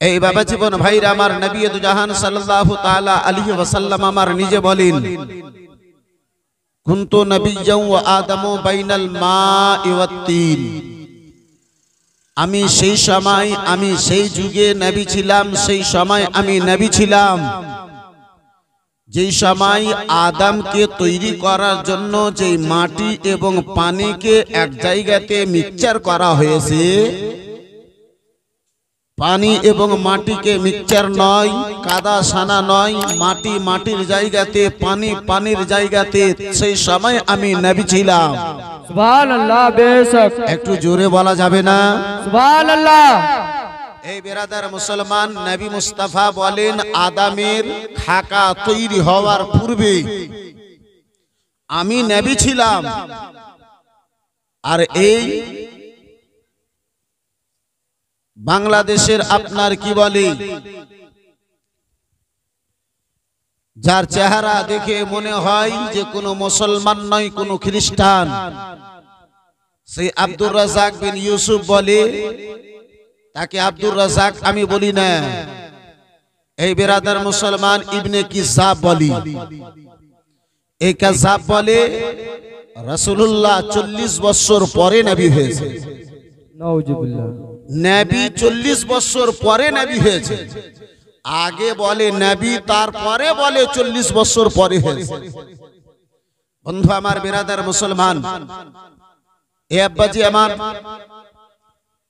এই বাবা জীবন ভাইরা আমার, নবী দু জাহান সাল্লাল্লাহু তাআলা আলাইহি ওয়াসাল্লাম আমার নিজে বলেন, কুনতু নবিয়্যান ওয়া আদামু বাইনাল মা'i ওয়াত তিন। আমি সেই সময়, আমি সেই যুগে নবী ছিলাম, সেই সময় আমি নবী ছিলাম যেই সময় আদমকে তৈরি করার জন্য যে মাটি এবং পানিকে এক জায়গাতে মিক্সচার করা হয়েছে। পানি এবং মাটিকে মিক্সচার নয়, কাদা সানা নয়, মাটি মাটির জায়গাতে, পানি পানির জায়গাতে, সেই সময় আমি নবী ছিলাম। সুবহানাল্লাহ। বেশক একটু জোরে বলা যাবে না? সুবহানাল্লাহ। এই বেরাদার মুসলমান, নবী মুস্তাফা বলেন, আদমের খাকা তৈরি হওয়ার পূর্বে আমি নবী ছিলাম। আর এই বাংলাদেশের আপনার কি বলে, যার চেহারা দেখে মনে হয় যে কোনো মুসলমান নয়, কোনো খ্রিস্টান, সেই আব্দুর রাজ্জাক বিন ইউসুফ বলে, তাকে আব্দুর রাজ্জাক আমি বলি না। এই বেরাদার মুসলমান, ইবনে কিসাব বলি। এই কাযাব বলে রাসূলুল্লাহ 40 বছর পরে নবী হয়েছে। নাউজুবিল্লাহ। নবী 40 বছর পরে নবী হয়েছে। আগে বলে নবী, তারপরে বলে 40 বছর পরে হয়েছে। বন্ধু আমার, বেরাদার মুসলমান, এ আব্বাজি আমার,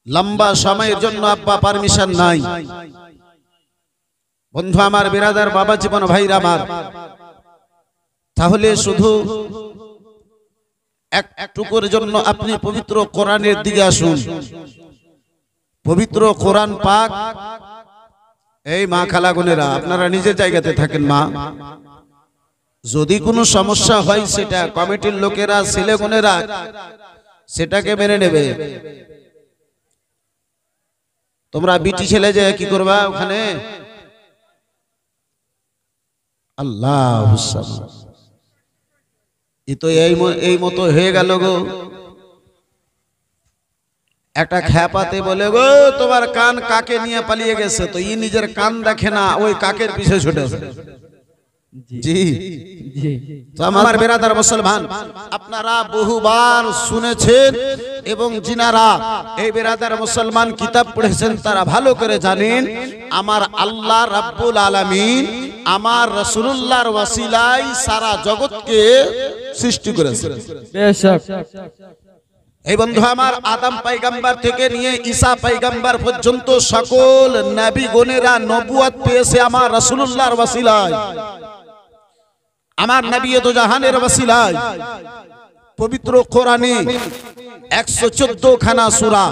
লম্বা সময়ের জন্য আব্বা পারমিশন নাই। বন্ধু আমার, বেরাদার বাবা জীবন ভাইরা আমার, তাহলে শুধু একটুকুর জন্য আপনি পবিত্র কোরআনের দিকে আসুন। পবিত্র কোরআন পাক, এই মা খালাগুনেরা আপনারা নিজের জায়গাতে থাকেন। মা, যদি কোনো সমস্যা হয় সেটা কমিটির লোকেরা, ছেলেগুনেরা সেটাকে মেনে নেবে। তোমরা বিটি ছেলে যে কি করবা ওখানে? আল্লাহ, এ তো এই মতো হয়ে গেল গো। একটা খ্যাপাতে বলে, গো তোমার কান কাকে নিয়ে পালিয়ে গেছে, তো ই নিজের কান দেখে না, ওই কাকের পিছে ছুটেছে। জি জি। তো আমার বেরাদার মুসলমান, আপনারা বহুবার শুনেছেন এবং যিনারা এই বেরাদার মুসলমান কিতাব পড়েছেন তারা ভালো করে জানেন, আমার আল্লাহ রাব্বুল আলামিন আমার রাসূলুল্লাহর ওয়াসিলায় সারা জগৎকে সৃষ্টি করেছেন। বেশক। এই বন্ধু আমার, আদম পয়গম্বর থেকে নিয়ে ঈসা পয়গম্বর পর্যন্ত সকল নবীগণেরা নবুয়ত পেয়েছে আমার রাসূলুল্লাহর ওয়াসিলায়, আমার নবী দু জাহানের ওয়াসিলায়। পবিত্র কোরআনে 114 খানা সূরা,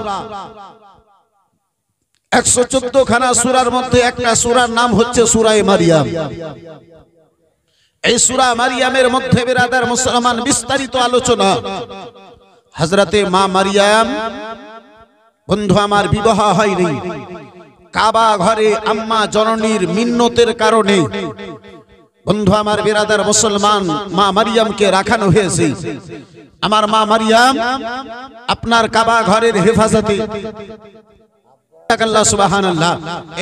114 খানা সূরার মধ্যে একটা সূরার নাম হচ্ছে সূরা মারিয়াম। এই সূরা মারিয়ামের মধ্যে বেরাদার মুসলমান বিস্তারিত আলোচনা। হযরতে মা মারিয়াম, বন্ধু আমার, বিবাহ হয়নি। কাবা ঘরে আম্মা জননীর মিন্নতের কারণে বন্ধু আমার বেরাদার মুসলমান মা মারিয়ামকে রাখানো হয়েছে। আমার মা মারিয়াম আপনার কাবা ঘরের হেফাজতে। আল্লাহ সুবহানাল্লাহ।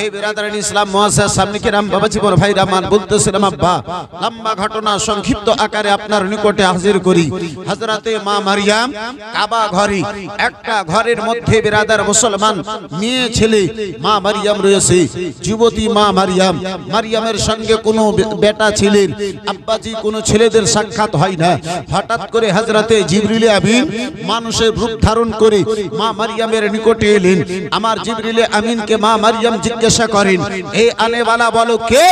এই বিরাদারান ইসলাম মুআজ্জাজ সামনে কিরাম বাবা জীবন ভাই রহমান বলতেছিলাম, আব্বা লম্বা ঘটনা সংক্ষিপ্ত আকারে আপনার নিকটে হাজির করি। হযরতে মা মারিয়াম কাবা ঘরে, একটা ঘরের মধ্যে বিরাদার মুসলমান মেয়ে ছেলে মা মারিয়াম রয়েছে। যুবতী মা মারিয়াম, মারিয়ামের সঙ্গে কোনো বেটা ছিলেন, আব্বাজি কোনো ছেলেদের সাক্ষাৎ হয় না। হঠাৎ করে হযরতে জিবরিল আমিন মানুষের রূপ ধারণ করে মা মারিয়ামের নিকটে এলেন। আমার জিবরিল আমিনকে মা মারিয়াম জিজ্ঞাসা করেন, এই আনেওয়ালা বলো কে?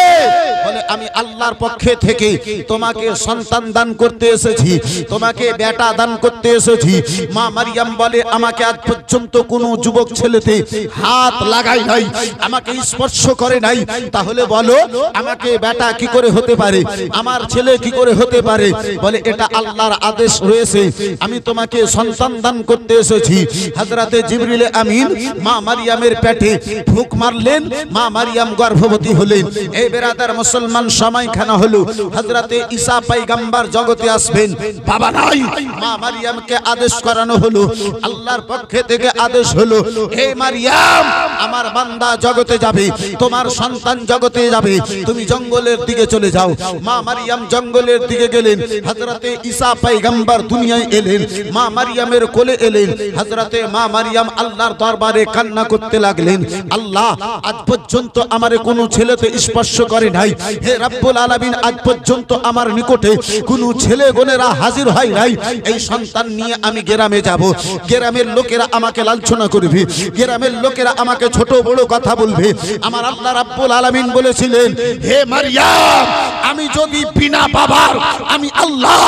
বলে, আমি আল্লাহর পক্ষে থেকে তোমাকে সন্তান দান করতে এসেছি, তোমাকে বেটা দান করতে এসেছি। মা মারিয়াম বলে, আমাকে আজ পর্যন্ত কোনো যুবক ছেলেতে হাত লাগাই নাই, আমাকে স্পর্শ করে নাই, তাহলে বলো আমাকে বেটা কি করে হতে পারে, আমার ছেলে কি করে হতে পারে? বলে, এটা আল্লাহর আদেশ রয়েছে, আমি তোমাকে সন্তান দান করতে এসেছি। হযরতে জিবরিল আমিন মা মারিয়ামের পেটে ফুঁক মারলেন, মা মারিয়াম গর্ভবতী হলেন। এই বেরাদার মুসলমান সময়খানা হলো হযরতে ঈসা পয়গম্বর জগতে আসবেন, বাবা নাই, মা মারিয়ামকে আদেশ করানো হলো, আল্লাহর পক্ষ থেকে আদেশ হলো, হে মারিয়াম আমার বান্দা জগতে যাবে, তোমার সন্তান জগতে যাবে, তুমি জঙ্গলের দিকে চলে যাও। মা মারিয়াম জঙ্গলের দিকে গেলেন, হযরতে ঈসা পয়গম্বর দুনিয়ায় এলেন, মা মারিয়ামের কোলে এলেন। হযরতে মা মারিয়াম আল্লাহর দরবারে কান্না করতে লাগলেন, আল্লাহ আজ পর্যন্ত আমারে কোনো ছেলেতে স্পর্শ করে নাই, হে রব্বুল আলামিন আজ পর্যন্ত আমার নিকটে কোনো ছেলে গোনেরা হাজির হয় নাই, এই সন্তান নিয়ে আমি গ্রামে যাব, গ্রামের লোকেরা আমাকে লাঞ্ছনা করবে, গ্রামের লোকেরা আমাকে ছোট বড় কথা বলবে। আমার আল্লাহ রাব্বুল আলামিন বলেছিলেন, হে মারিয়াম আমি যদি বিনা বাবার আমি আল্লাহ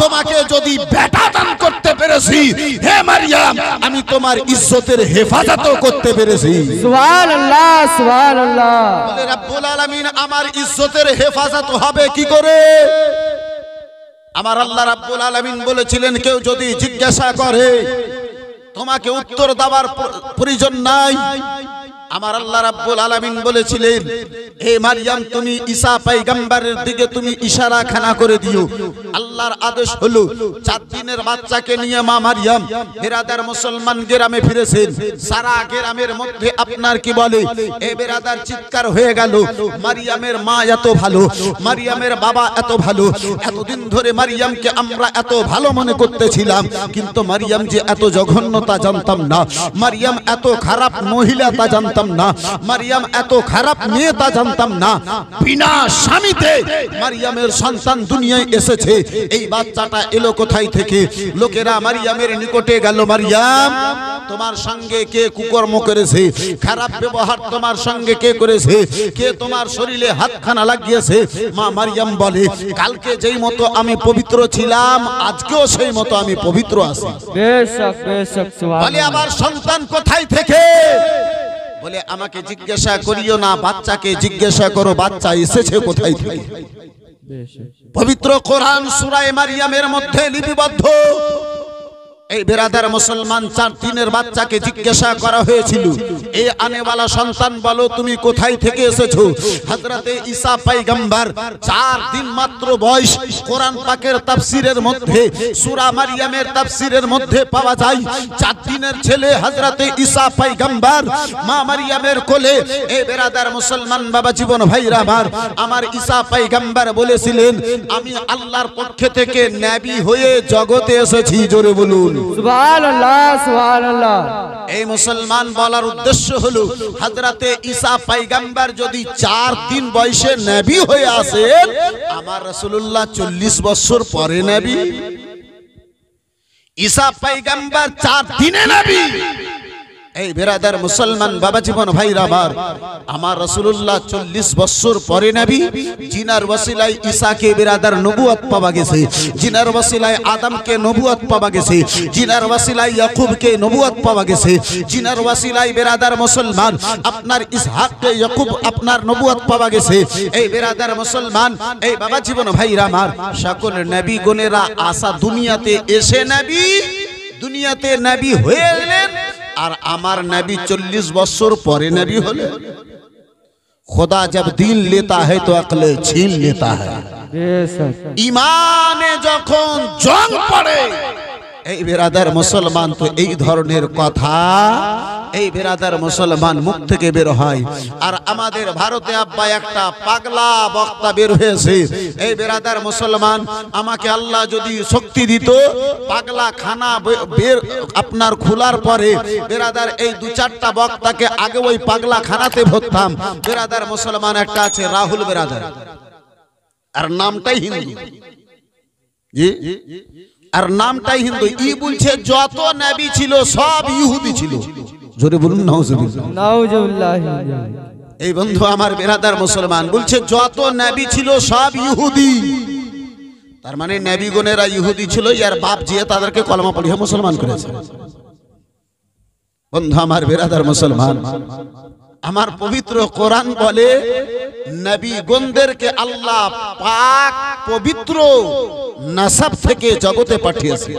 তোমাকে যদি বেটা দান করতে পেরেছি, হে মারিয়াম আমি তোমার ইজ্জতের হেফাজতও করতে পেরেছি। সুবহানাল্লাহ সুবহানাল্লাহ। বলে রাব্বুল আলামিন আমার ইজ্জতের হেফাজত হবে কি করে? আমার আল্লাহ রাব্বুল আলামিন বলেছিলেন, কেউ যদি জিজ্ঞাসা করে তোমাকে উত্তর দেওয়ার প্রয়োজন নাই। আমার আল্লাহ রাব্বুল আলামিন বলেছিলেন, হে মারিয়াম তুমি ঈসা পয়গম্বরের দিকে তুমি ইশারা খানা করে দিও। আল্লাহর আদেশ হলো 4 দিনের বাচ্চাকে নিয়ে মা মারিয়াম বেরাদার মুসলমান গ্রামে ফিরেছেন। সারা গ্রামের মধ্যে আপনার কি বলে এই বেরাদার চিৎকার হয়ে গেল, মারিয়ামের মা এত ভালো, মারিয়ামের বাবা এত ভালো, এতদিন ধরে মারিয়ামকে আমরা এত ভালো মনে করতেছিলাম, কিন্তু মারিয়াম যে এত জঘন্য তা জানতাম না, মারিয়াম এত খারাপ মহিলা তা জানতাম না, মারিয়াম এত খারাপ মেয়ে তা জানতাম না। বিনা স্বামীতে মারিয়ামের সন্তান দুনিয়ায় এসেছে, এই বাচ্চাটা এলো কোথায় থেকে? লোকেরা মারিয়ামের নিকটে গেল, মারিয়াম তোমার সঙ্গে কে কুকর্ম করেছে, খারাপ ব্যবহার তোমার সঙ্গে কে করেছে, কে তোমার শরীরে হাতখানা লাগিয়েছে? মা মারিয়াম বলে, কালকে যেই মতো আমি পবিত্র ছিলাম আজকেও সেই মতো আমি পবিত্র আছি। বেশক বেশক সুবহানাল্লাহ। বলে আবার সন্তান কোথায় থেকে? বলে আমাকে জিজ্ঞাসা করিও না, বাচ্চাকে জিজ্ঞাসা করো বাচ্চা এসেছে কোথায় থেকে। পবিত্র কোরআন সূরা মারিয়ামের মধ্যে লিপিবদ্ধ। এই বেরাদার মুসলমান 4 দিনের বাচ্চাকে জিজ্ঞাসা করা হয়েছিল, এই আনেওয়ালা সন্তান বলো তুমি কোথায় থেকে এসেছো? হযরতে ঈসা পয়গম্বর 4 দিন মাত্র বয়স। কোরআন পাকের তাফসীরের মধ্যে সূরা মারিয়ামের তাফসীরের মধ্যে পাওয়া যায় 4 দিনের ছেলে হযরতে ঈসা পয়গম্বর মা মারিয়ামের কোলে। এই বেরাদার মুসলমান বাবা জীবন ভাইরা আমার ঈসা পয়গম্বর বলেছিলেন, আমি আল্লাহর পক্ষ থেকে নবী হয়ে জগতে এসেছি। জোরে বলুন সুবহানাল্লাহ সুবহানাল্লাহ। এই মুসলমান বলার উদ্দেশ্য হলো হযরতে ঈসা পয়গম্বর যদি 4 দিন বয়সে নবী হয়ে আসেন, আমার রাসূলুল্লাহ 40 বছর পরে নবী। ঈসা পয়গম্বর 4 দিনে নবী। এই বেরাদার মুসলমান বাবা জীবন ভাইরা আমার রাসূলুল্লাহ 40 বছর পরে নবী। জিনার ওসিলায় ঈসাকে বেরাদার নবুয়ত পাওয়া গেছে, জিনার ওসিলায় আদমকে নবুয়ত পাওয়া গেছে, জিনার ওসিলায় ইয়াকুবকে নবুয়ত পাওয়া গেছে, জিনার ওসিলায় বেরাদার মুসলমান আপনার ইসহাককে ইয়াকুব আপনার নবুয়ত পাওয়া গেছে। এই বেরাদার মুসলমান এই বাবা জীবন ভাইরা সকল নবী গণেরা আসা দুনিয়াতে এসে নবী, দুনিয়াতে নবী হয়ে এলেন, আর আমার নবী 40 বছর পরে নবী হলে। खुदा जब दिल लेता है तो अक्ल छीन लेता है। ইমানে যখন জং পড়ে, এই বেরাদার মুসলমান তো এই ধরনের কথা এই বেরাদার মুসলমান মুখ থেকে বের হয়। আর আমাদের ভারতে আব্বা একটা পাগলা বক্তা বের হয়েছে। এই বেরাদার মুসলমান আমাকে আল্লাহ যদি শক্তি দিত, পাগলা খানা বের আপনার খোলার পরে বেরাদার এই 2-4টা বক্তাকে আগে ওই পাগলা খানাতে ভরতাম। বেরাদার মুসলমান একটা আছে রাহুল বেরাদার, আর নামটাই হিন্দু। জি, আর নামটাই হিন্দু। ই বলছে যত নবী ছিল সব ইহুদি ছিল। জোরে বলুন নাউজুবিল্লাহ। নাউজুবিল্লাহ। এই বন্ধু আমার বেরাদার মুসলমান বলছে যত নবী ছিল সব ইহুদি। তার মানে নবীগণেরা ইহুদি ছিল, ইয়ার বাপ জিয়ে তাদেরকে কলমা পড়িয়ে মুসলমান করেছে। বন্ধু আমার বেরাদার মুসলমান, আমার পবিত্র কোরআন বলে নবীগণদেরকে আল্লাহ পাক পবিত্র নাসাব থেকে জগতে পাঠিয়েছে।